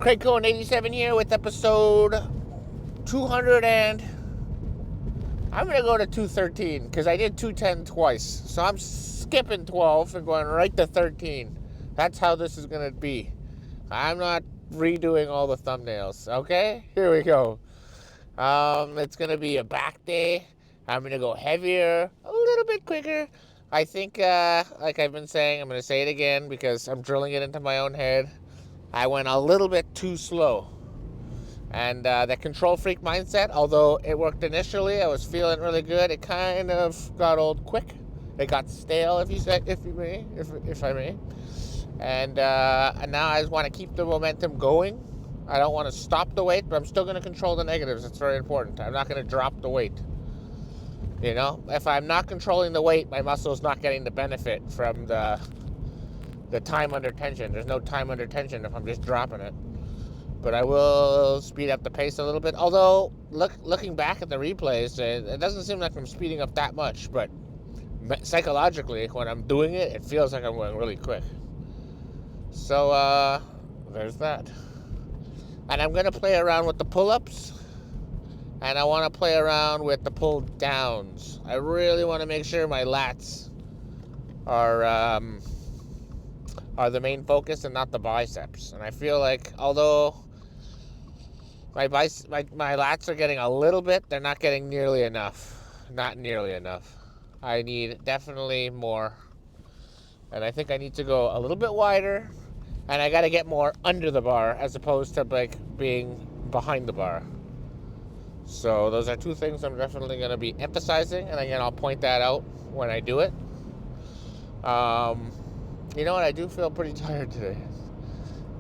Craig Cohen 87 here with episode 200 and I'm going to go to 213 because I did 210 twice. So I'm skipping 12 and going right to 13. That's how this is going to be. I'm not redoing all the thumbnails, okay? Here we go. It's going to be a back day. I'm going to go heavier, a little bit quicker. I think, like I've been saying, I'm going to say it again because I'm drilling it into my own head. I went a little bit too slow. And that control freak mindset, although it worked initially, I was feeling really good. It kind of got old quick. It got stale, if I may. And now I just want to keep the momentum going. I don't want to stop the weight, but I'm still going to control the negatives. It's very important. I'm not going to drop the weight. You know, if I'm not controlling the weight, my muscle's not getting the benefit from the time under tension. There's no time under tension if I'm just dropping it. But I will speed up the pace a little bit. Although, looking back at the replays, it doesn't seem like I'm speeding up that much. But psychologically, when I'm doing it, it feels like I'm going really quick. So, there's that. And I'm going to play around with the pull-ups. And I want to play around with the pull-downs. I really want to make sure my lats are the main focus and not the biceps. And I feel like, although my lats are getting a little bit, they're not getting nearly enough. Not nearly enough. I need definitely more. And I think I need to go a little bit wider. And I got to get more under the bar as opposed to like being behind the bar. So those are two things I'm definitely going to be emphasizing. And again, I'll point that out when I do it. You know what? I do feel pretty tired today.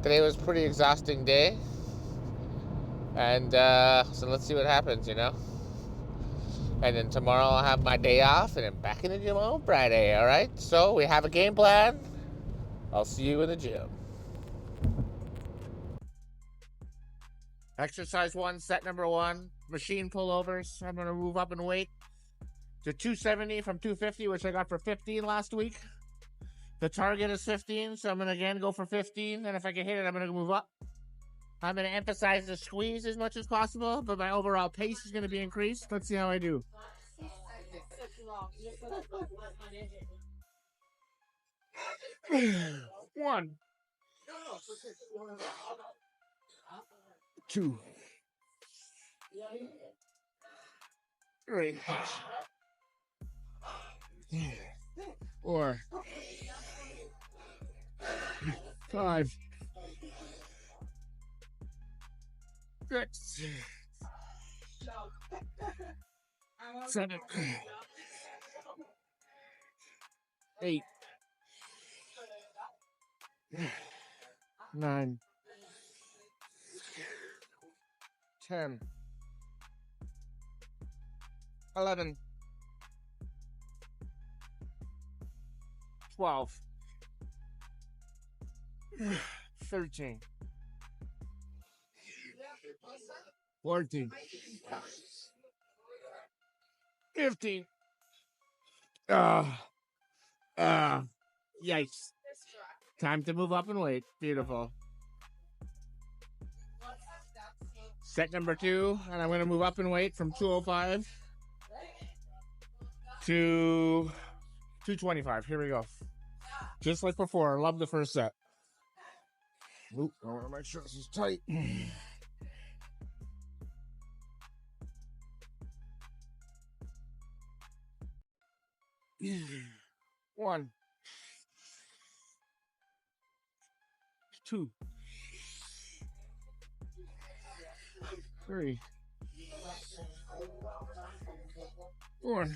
Today was a pretty exhausting day. And so let's see what happens, you know. And then tomorrow I'll have my day off and I'm back in the gym on Friday, all right? So we have a game plan. I'll see you in the gym. Exercise 1, set number 1, machine pullovers. I'm going to move up in weight to 270 from 250, which I got for 15 last week. The target is 15, so I'm going to again go for 15. And if I can hit it, I'm going to move up. I'm going to emphasize the squeeze as much as possible, but my overall pace is going to be increased. Let's see how I do. 1, 2, 3, 4, 5, 6, 7, 8, 9, 10, 11, 12, 13, 14, 15. Yikes. Time to move up in weight. Beautiful. Set number 2, and I'm going to move up in weight from 205 to 225. Here we go. Just like before. I love the first set. Oop, I want to make sure this is tight. 1, 2, 3, 4,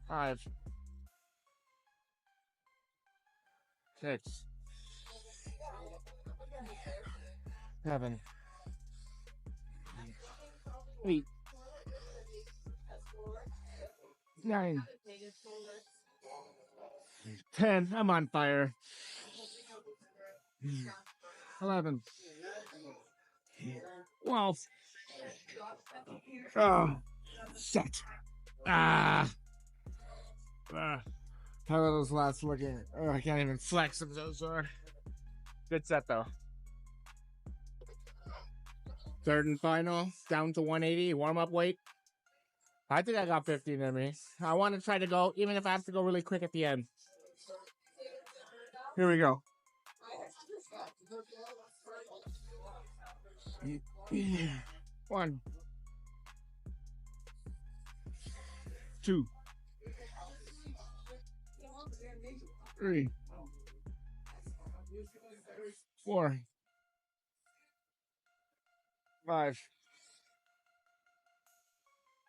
5, 6, 7, 8, 9, 10. I'm on fire. 11, 12. Oh, set. How are those lats looking? Oh, I can't even flex. I'm so sore. Good set though. Third and final, down to 180, warm up weight. I think I got 15 in me. I want to try to go, even if I have to go really quick at the end. Here we go. 1, 2, 3, 4, 5,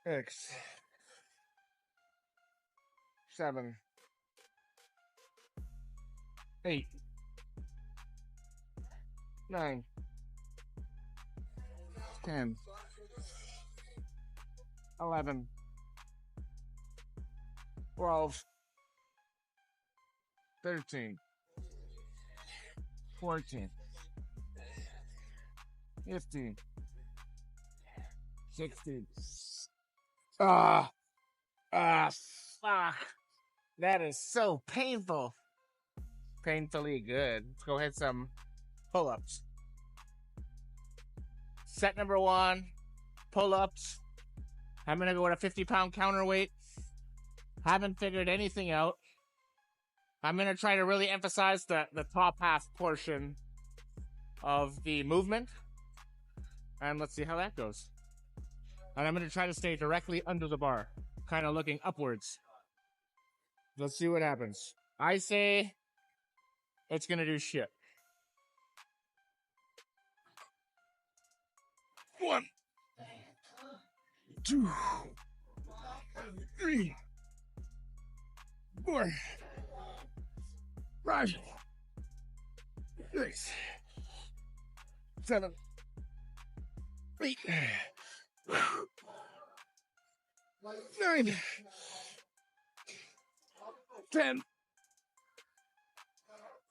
6, 7, 8, 9, 10, 11, 12, 13, 14, 15, 16. Fuck. That is so painful. Painfully good. Let's go hit some pull-ups. Set number 1, pull-ups. I'm gonna go with a 50-pound counterweight. Haven't figured anything out. I'm gonna try to really emphasize the top half portion of the movement. And let's see how that goes. And I'm gonna try to stay directly under the bar, kind of looking upwards. Let's see what happens. I say it's gonna do shit. 1, 2, 3, 4, 5, 6, 7, 8, 9, 10,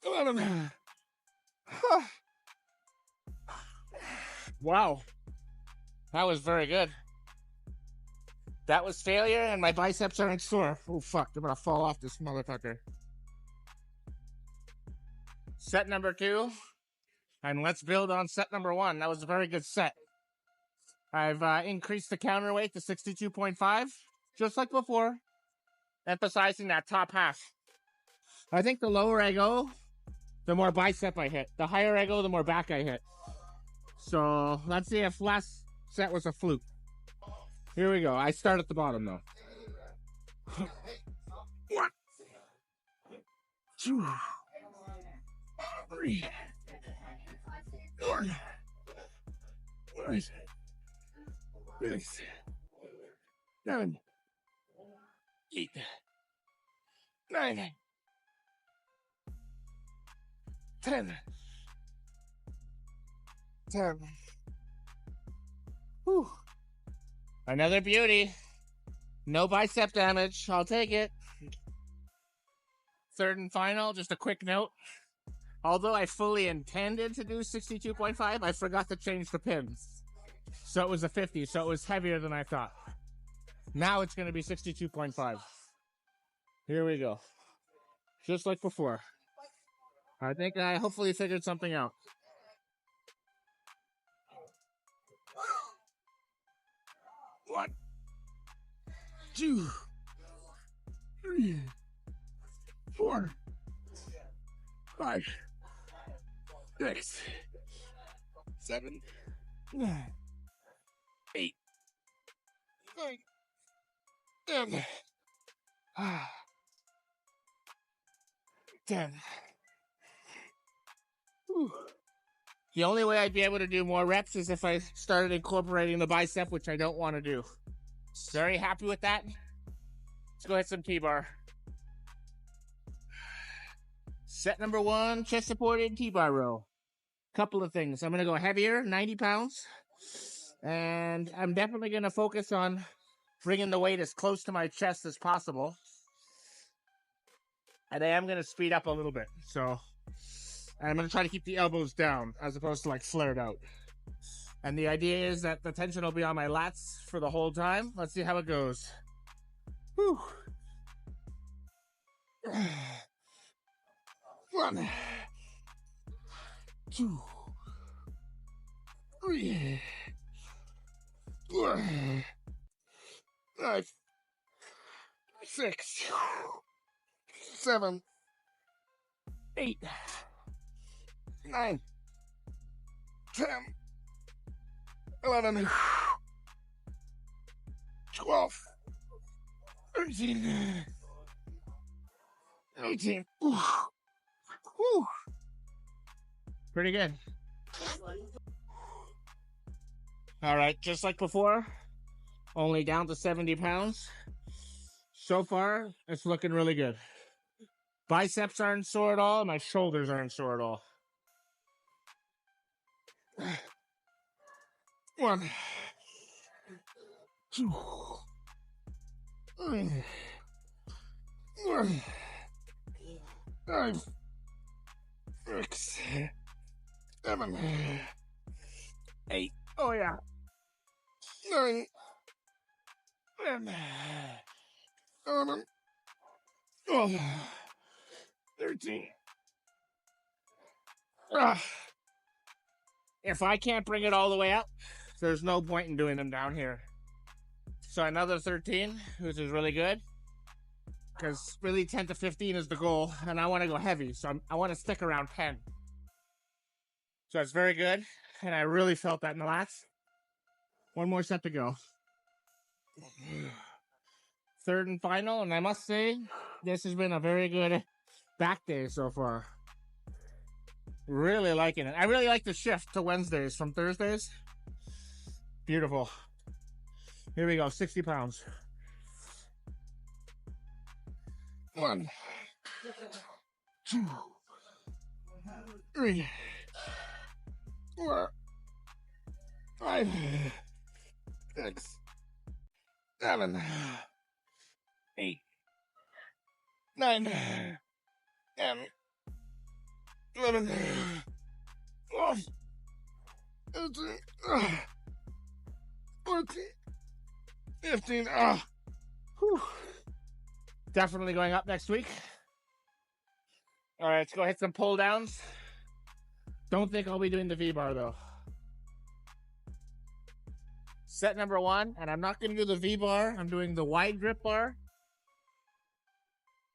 11. Wow. That was very good. That was failure, and my biceps aren't sore. Oh, fuck. I'm gonna fall off this motherfucker. Set number 2. And let's build on set number 1. That was a very good set. I've increased the counterweight to 62.5, just like before, emphasizing that top half. I think the lower I go, the more bicep I hit. The higher I go, the more back I hit. So let's see if last set was a fluke. Here we go. I start at the bottom though. 1, 2, 3, 4, 5, 6, 7, 8, 9, 10. Whew. Another beauty. No bicep damage. I'll take it. Third and final, just a quick note. Although I fully intended to do 62.5, I forgot to change the pins. So it was a 50, so it was heavier than I thought. Now it's going to be 62.5. Here we go. Just like before. I think I hopefully figured something out. 1, 2, 3, 4, 5, 6, 7, 8, 9, 10. 10. Whew. The only way I'd be able to do more reps is if I started incorporating the bicep, which I don't want to do. Very happy with that. Let's go hit some T-bar. Set number 1, chest supported T-bar row. Couple of things. I'm going to go heavier, 90 pounds. And I'm definitely going to focus on bringing the weight as close to my chest as possible. And I am going to speed up a little bit. So I'm going to try to keep the elbows down as opposed to like flared out. And the idea is that the tension will be on my lats for the whole time. Let's see how it goes. Whew. 1, 2, 3, 4, 5, 6, 7, 8, 9, 10, 11, 12, 13, 18. Whew. Pretty good. All right, just like before, only down to 70 pounds. So far, it's looking really good. Biceps aren't sore at all. My shoulders aren't sore at all. 1, 2, 3, 4, 5, 6, 7, 8. Oh yeah. 9, 10, 11, 12, 13. If I can't bring it all the way up, there's no point in doing them down here. So another 13, which is really good. Because really 10 to 15 is the goal, and I want to go heavy, so I want to stick around 10. So it's very good, and I really felt that in the lats. One more set to go. Third and final, and I must say, this has been a very good back day so far. Really liking it. I really like the shift to Wednesdays from Thursdays. Beautiful. Here we go, 60 pounds. 1, 2, 3, 4, 5, 6, 7, 8, 9, 10, 11, 12, 13, 14, 15. Whew. Definitely going up next week. All right, let's go hit some pull downs. Don't think I'll be doing the V-bar though. Set number 1, and I'm not going to do the V-bar. I'm doing the wide grip bar.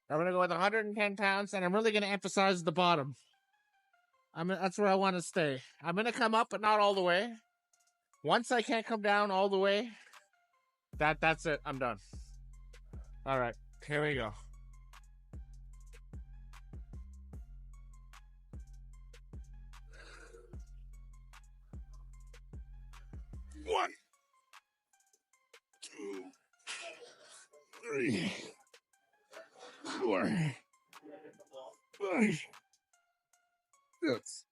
I'm going to go with 110 pounds, and I'm really going to emphasize the bottom. That's where I want to stay. I'm going to come up, but not all the way. Once I can't come down all the way, that's it. I'm done. All right, here we go. 1, 2, 3, 4, 5, 6,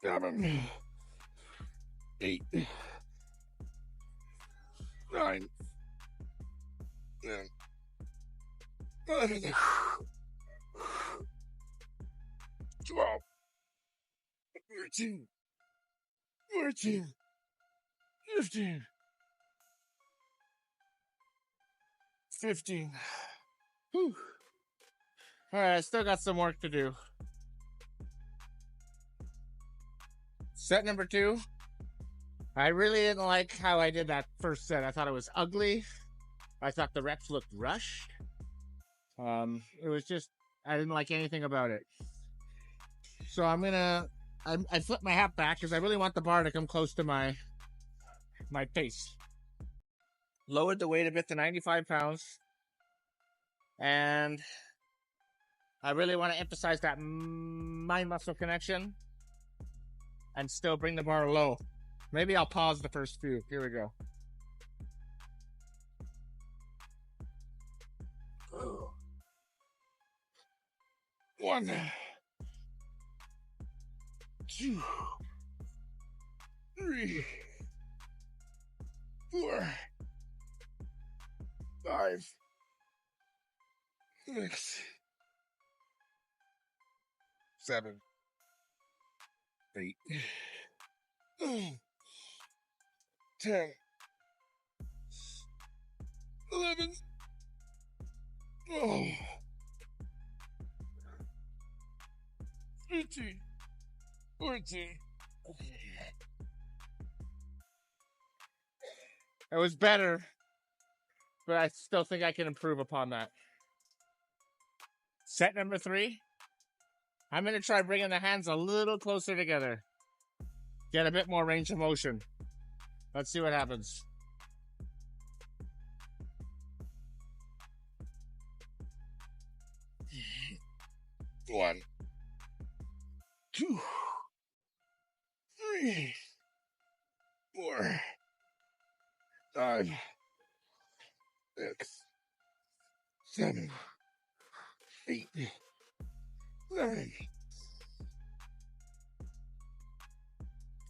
7, 8, 9, 10, 11, 12, 13, 14, 15, 15. Whew. All right, I still got some work to do. Set number 2. I really didn't like how I did that first set. I thought it was ugly. I thought the reps looked rushed. It was just, I didn't like anything about it. So I flipped my hat back because I really want the bar to come close to my face. Lowered the weight a bit to 95 pounds. And I really want to emphasize that mind muscle connection and still bring the bar low. Maybe I'll pause the first few. Here we go. 1, 2, 3, 4, 5, 6, 7, 8, 9, 10, 11, 12, 14. It was better, but I still think I can improve upon that. Set number 3. I'm going to try bringing the hands a little closer together. Get a bit more range of motion. Let's see what happens. 1, 2, 3, 4, 5, 6, 7, 8, 9,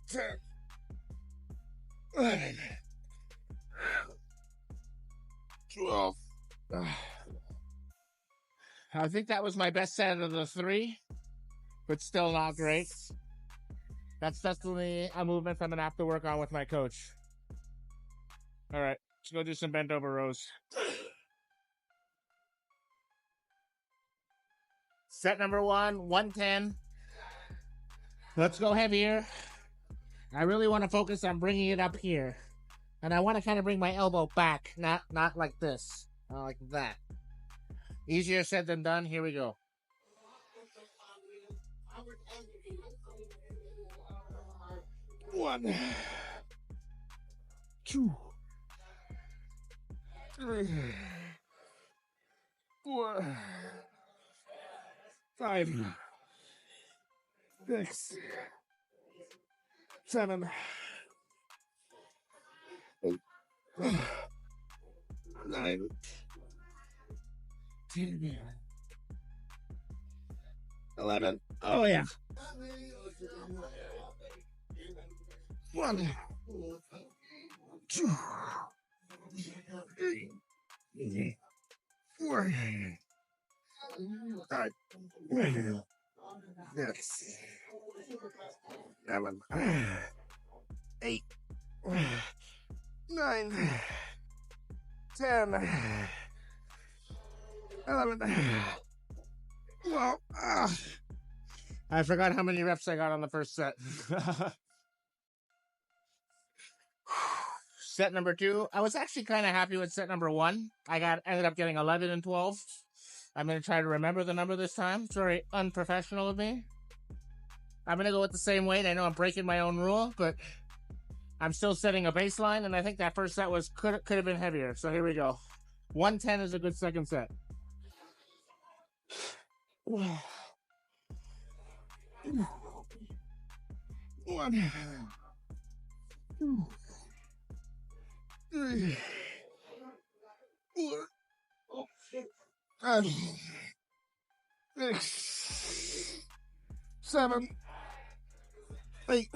10, 11, 12. I think that was my best set of the 3, but still not great. That's definitely a movement I'm gonna have to work on with my coach. All right, let's go do some bent over rows. Set number 1, 110. Let's go heavier. I really want to focus on bringing it up here. And I want to kind of bring my elbow back, not like this, like that. Easier said than done. Here we go. 1, 2, 3, 4, 5, 6, 7, 8, 9, 10, 11. Oh yeah. 1, 2, 3, 4, 5, 6, 7, 8, 9, 10, 11. Well, I forgot how many reps I got on the first set. Set number 2. I was actually kind of happy with set number 1. Ended up getting 11 and 12. I'm going to try to remember the number this time. It's very unprofessional of me. I'm going to go with the same weight. I know I'm breaking my own rule, but I'm still setting a baseline, and I think that first set could have been heavier. So here we go. 110 is a good second set. 1, 2, 3, 4, 5, 6, 7, 8,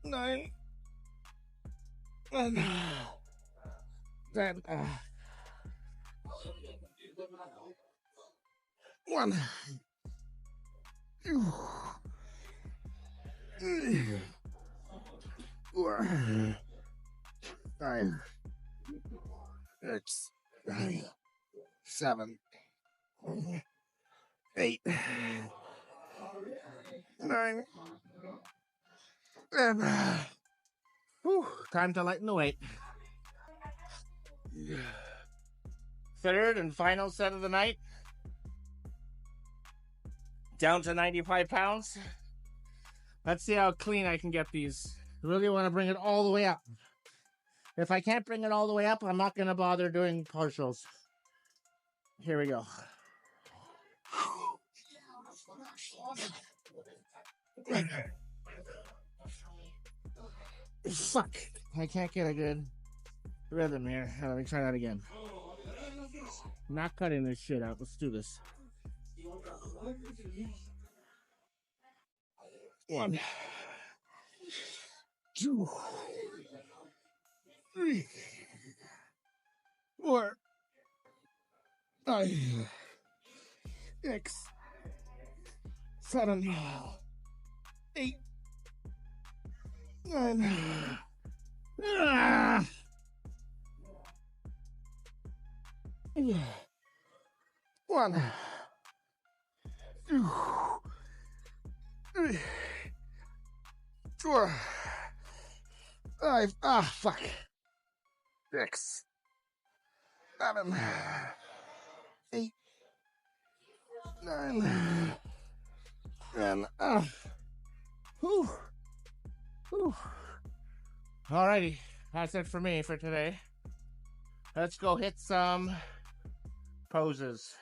9, 10, 1, 2, 3, 4, 5, 6, 7, 8, 9, 10. Whew, time to lighten the weight. Third and final set of the night. Down to 95 pounds. Let's see how clean I can get these. I really want to bring it all the way up. If I can't bring it all the way up, I'm not going to bother doing partials. Here we go. Fuck. I can't get a good rhythm here. Let me try that again. I'm not cutting this shit out. Let's do this. 1, 2, 3, 4, 5, 6, 7, 8, 9. 1, 2, 4, 5, fuck. 6, 7, 8, 9, 10. Whew. Whew. Alrighty, that's it for me for today. Let's go hit some poses.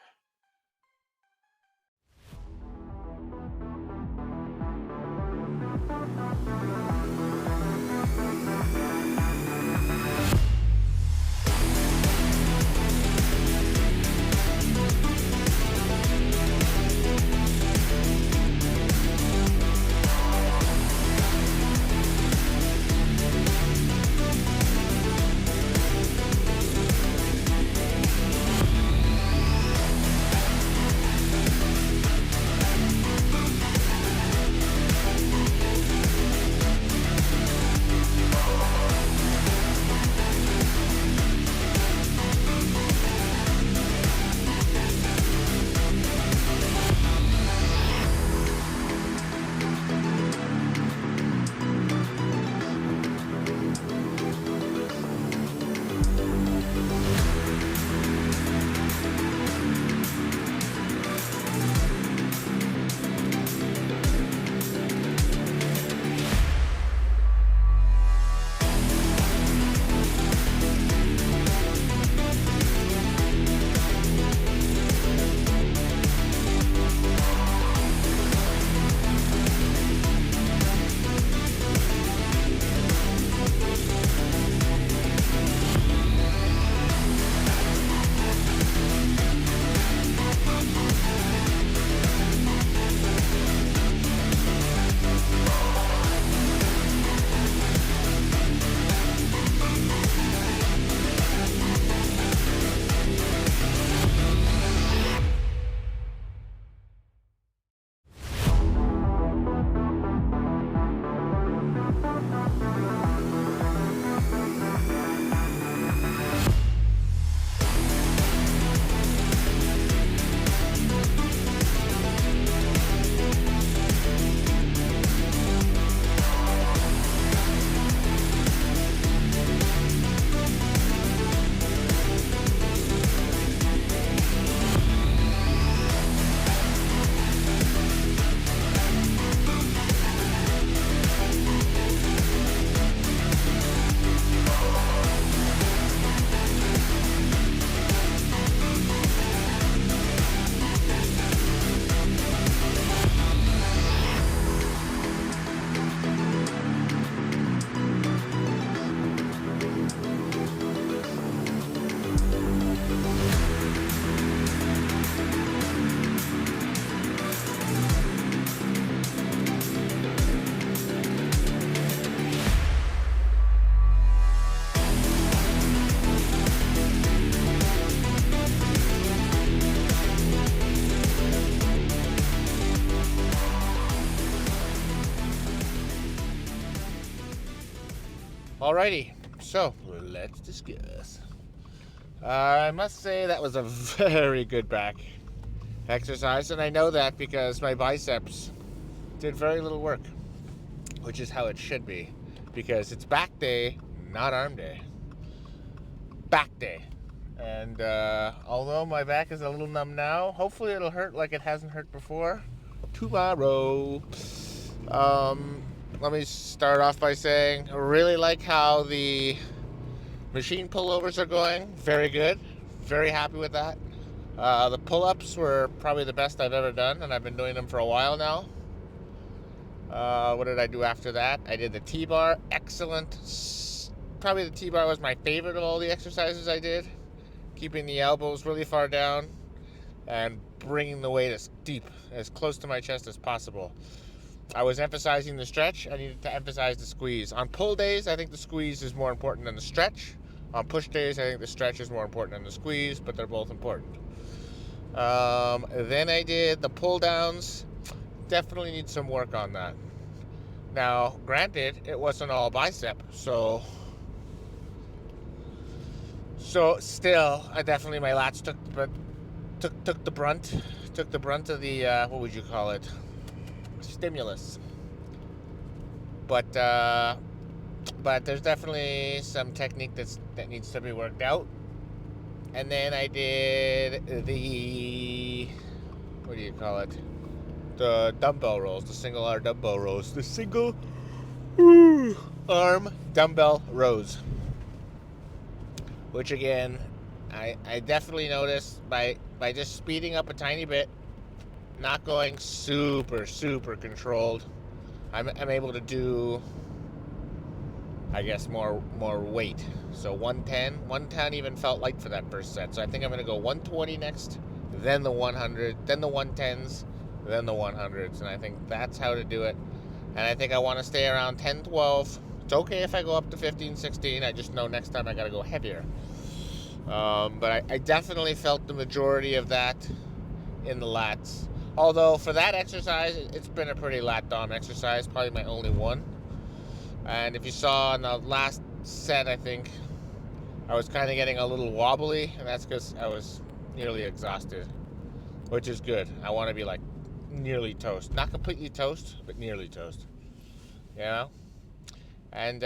Alrighty, so let's discuss. I must say that was a very good back exercise, and I know that because my biceps did very little work, which is how it should be, because it's back day, not arm day. Back day. And although my back is a little numb now, hopefully it'll hurt like it hasn't hurt before tomorrow. Let me start off by saying I really like how the machine pullovers are going. Very good. Very happy with that. The pull-ups were probably the best I've ever done, and I've been doing them for a while now. What did I do after that? I did the T-bar. Excellent. Probably the T-bar was my favorite of all the exercises I did. Keeping the elbows really far down and bringing the weight as deep, as close to my chest as possible. I was emphasizing the stretch. I needed to emphasize the squeeze. On pull days, I think the squeeze is more important than the stretch. On push days, I think the stretch is more important than the squeeze, but they're both important. Then I did the pull downs. Definitely need some work on that. Now, granted, it wasn't all bicep, so still, I definitely, my lats took the brunt of the, what would you call it? stimulus. But there's definitely some technique that needs to be worked out. And then I did the, what do you call it? The dumbbell rows, the single arm dumbbell rows, the single arm dumbbell rows. Which again, I definitely noticed by just speeding up a tiny bit, not going super controlled, I'm able to do, I guess, more weight. So 110 even felt light for that first set. So I think I'm going to go 120 next, then the 100, then the 110s, then the 100s. And I think that's how to do it. And I think I want to stay around 10, 12. It's okay if I go up to 15, 16. I just know next time I got to go heavier. But I definitely felt the majority of that in the lats. Although for that exercise, it's been a pretty lat dom exercise, probably my only one. And if you saw in the last set, I think I was kind of getting a little wobbly, and that's because I was nearly exhausted, which is good. I want to be like nearly toast. Not completely toast, but nearly toast. You know? And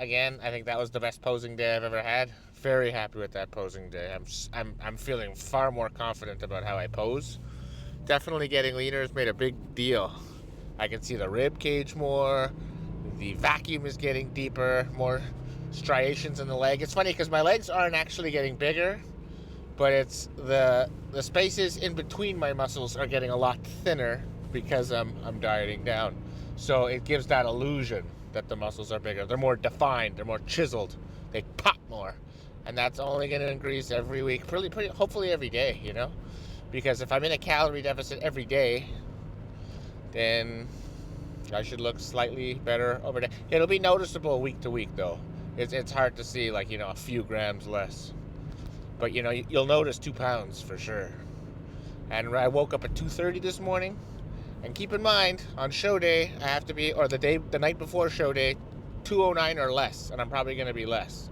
again, I think that was the best posing day I've ever had. Very happy with that posing day. I'm feeling far more confident about how I pose. Definitely getting leaner has made a big deal. I can see the rib cage more. The vacuum is getting deeper, more striations in the leg. It's funny because my legs aren't actually getting bigger, but it's the spaces in between my muscles are getting a lot thinner because I'm dieting down. So it gives that illusion that the muscles are bigger. They're more defined, they're more chiseled, they pop more. And that's only going to increase every week, pretty hopefully every day, you know? Because if I'm in a calorie deficit every day, then I should look slightly better over there. It'll be noticeable week to week, though. It's hard to see, like, you know, a few grams less. But, you know, you'll notice 2 pounds for sure. And I woke up at 2:30 this morning. And keep in mind, on show day, I have to be, or the night before show day, 209 or less. And I'm probably going to be less.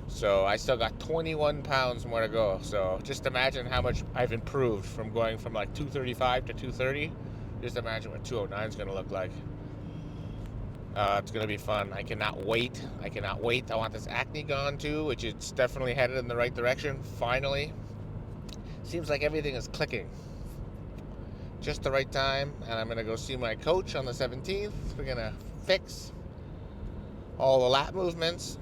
So I still got 21 pounds more to go. So just imagine how much I've improved from going from like 235 to 230. Just imagine what 209 is going to look like. It's going to be fun. I cannot wait. I want this acne gone too, which it's definitely headed in the right direction. Finally. Seems like everything is clicking. Just the right time. And I'm going to go see my coach on the 17th. We're going to fix all the lat movements.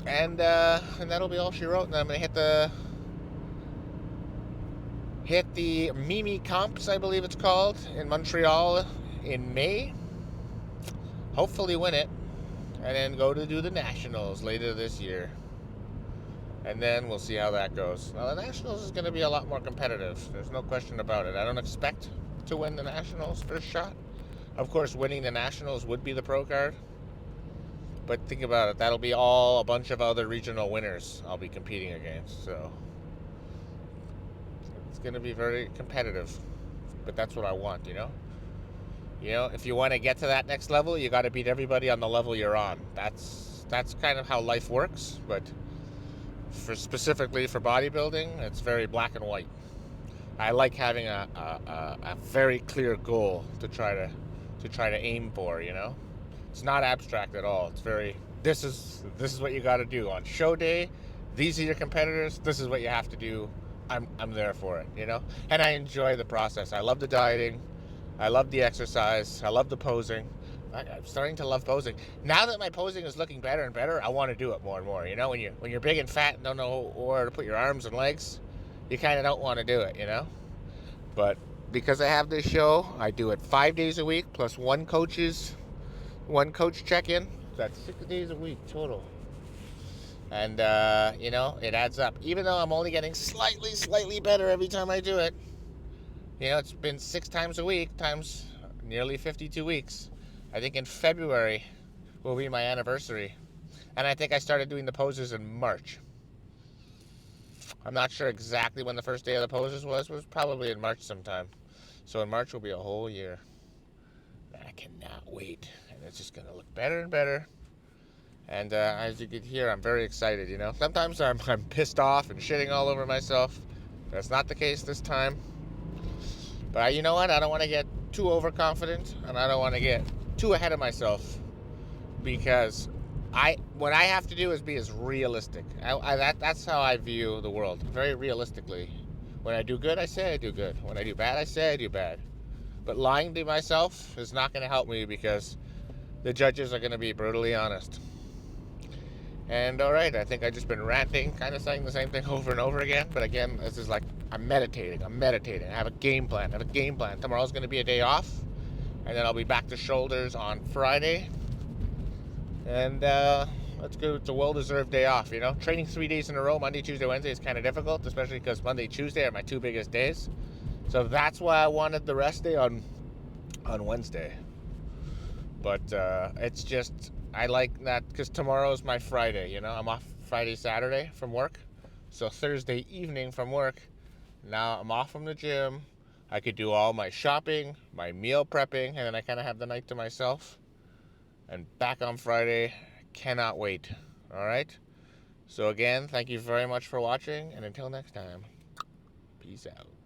And that'll be all she wrote. And then I'm going to hit the Mimi Comps, I believe it's called, in Montreal in May. Hopefully win it. And then go to do the Nationals later this year. And then we'll see how that goes. Now, the Nationals is going to be a lot more competitive. There's no question about it. I don't expect to win the Nationals first shot. Of course, winning the Nationals would be the pro card. But think about it. That'll be all a bunch of other regional winners I'll be competing against. So it's going to be very competitive. But that's what I want, you know? You know, if you want to get to that next level, you got to beat everybody on the level you're on. That's kind of how life works. But specifically for bodybuilding, it's very black and white. I like having a very clear goal to try to aim for, you know? It's not abstract at all. It's very, this is what you got to do on show day. These are your competitors. This is what you have to do. I'm there for it, you know? And I enjoy the process. I love the dieting. I love the exercise. I love the posing. I'm starting to love posing. Now that my posing is looking better and better, I want to do it more and more. You know, when you're big and fat and don't know where to put your arms and legs, you kind of don't want to do it, you know? But because I have this show, I do it 5 days a week plus one coach check-in. That's 6 days a week total. And, you know, it adds up. Even though I'm only getting slightly better every time I do it. You know, it's been 6 times a week times nearly 52 weeks. I think in February will be my anniversary. And I think I started doing the poses in March. I'm not sure exactly when the first day of the poses was. It was probably in March sometime. So in March will be a whole year. And I cannot wait. And it's just going to look better and better. And as you can hear, I'm very excited, you know. Sometimes I'm pissed off and shitting all over myself. That's not the case this time. But you know what? I don't want to get too overconfident, and I don't want to get too ahead of myself, because what I have to do is be as realistic. That's how I view the world, very realistically. When I do good, I say I do good. When I do bad, I say I do bad. But lying to myself is not going to help me, because the judges are going to be brutally honest. And all right, I think I've just been ranting, kind of saying the same thing over and over again. But again, this is like, I'm meditating. I have a game plan. Tomorrow's going to be a day off, and then I'll be back to shoulders on Friday. And that's good. It's a well-deserved day off, you know. Training 3 days in a row, Monday, Tuesday, Wednesday, is kind of difficult, especially because Monday, Tuesday are my two biggest days. So that's why I wanted the rest day on Wednesday. But it's just, I like that because tomorrow is my Friday, you know. I'm off Friday, Saturday from work. So Thursday evening from work, now I'm off from the gym. I could do all my shopping, my meal prepping, and then I kind of have the night to myself. And back on Friday, cannot wait. All right? So again, thank you very much for watching, and until next time, peace out.